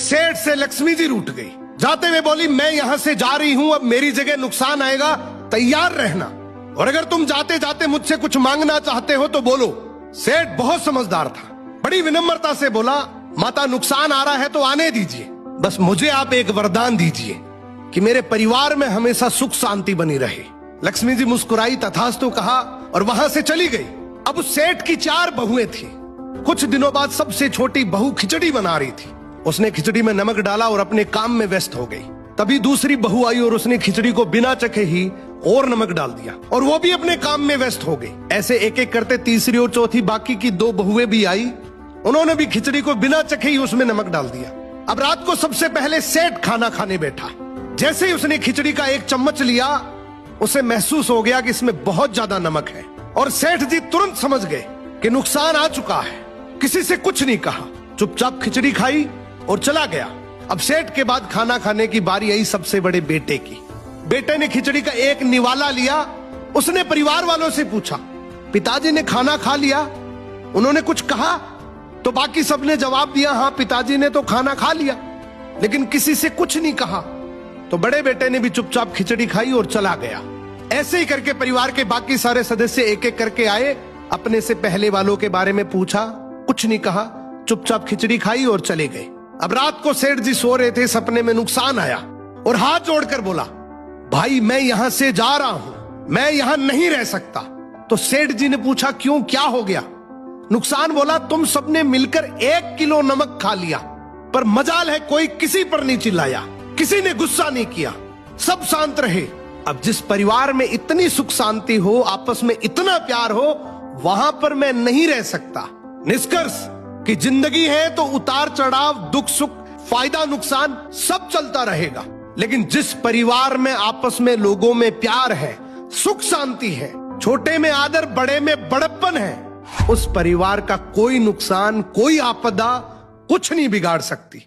एक सेठ से लक्ष्मी जी रूठ गई। जाते हुए बोली, मैं यहां से जा रही हूं, अब मेरी जगह नुकसान आएगा, तैयार रहना, और अगर तुम जाते जाते मुझसे कुछ मांगना चाहते हो तो बोलो। सेठ बहुत समझदार था, बड़ी विनम्रता से बोला, माता नुकसान आ रहा है तो आने दीजिए, बस मुझे आप एक वरदान दीजिए कि मेरे परिवार में हमेशा सुख शांति बनी रहे। लक्ष्मी जी मुस्कुराई, तथास्तु कहा और वहां से चली गई। अब उस सेठ की 4 बहुएं थी। कुछ दिनों बाद सबसे छोटी बहू खिचड़ी बना रही थी। उसने खिचड़ी में नमक डाला और अपने काम में व्यस्त हो गई। तभी दूसरी बहू आई और उसने खिचड़ी को बिना चखे ही और नमक डाल दिया और वो भी अपने काम में व्यस्त हो गई। ऐसे एक एक करते तीसरी और चौथी बाकी की 2 बहुएं भी आई। उन्होंने भी खिचड़ी को बिना चखे ही उसमें नमक डाल दिया। अब रात को सबसे पहले सेठ खाना खाने बैठा। जैसे ही उसने खिचड़ी का 1 चम्मच लिया, उसे महसूस हो गया कि इसमें बहुत ज्यादा नमक है, और सेठ जी तुरंत समझ गए कि नुकसान आ चुका है। किसी से कुछ नहीं कहा, चुपचाप खिचड़ी खाई और चला गया। अब सेठ के बाद खाना खाने की बारी आई सबसे बड़े बेटे की। बेटे ने खिचड़ी का 1 निवाला लिया। उसने परिवार वालों से पूछा, पिताजी ने खाना खा लिया? उन्होंने कुछ कहा? तो बाकी सबने जवाब दिया, हाँ पिताजी ने तो खाना खा लिया, लेकिन किसी से कुछ नहीं कहा। तो बड़े बेटे ने भी चुपचाप खिचड़ी खाई और चला गया। ऐसे ही करके परिवार के बाकी सारे सदस्य एक एक करके आए, अपने से पहले वालों के बारे में पूछा, कुछ नहीं कहा, चुपचाप खिचड़ी खाई और चले गए। अब रात को सेठ जी सो रहे थे, सपने में नुकसान आया और हाथ जोड़कर बोला, भाई मैं यहां से जा रहा हूं, मैं यहां नहीं रह सकता। तो सेठ जी ने पूछा, क्यों, क्या हो गया? नुकसान बोला, तुम सबने मिलकर 1 किलो नमक खा लिया, पर मजाल है कोई किसी पर नहीं चिल्लाया, किसी ने गुस्सा नहीं किया, सब शांत रहे। अब जिस परिवार में इतनी सुख शांति हो, आपस में इतना प्यार हो, वहां पर मैं नहीं रह सकता। निष्कर्ष कि जिंदगी है तो उतार चढ़ाव, दुख सुख, फायदा नुकसान सब चलता रहेगा, लेकिन जिस परिवार में आपस में लोगों में प्यार है, सुख शांति है, छोटे में आदर, बड़े में बड़प्पन है, उस परिवार का कोई नुकसान, कोई आपदा कुछ नहीं बिगाड़ सकती।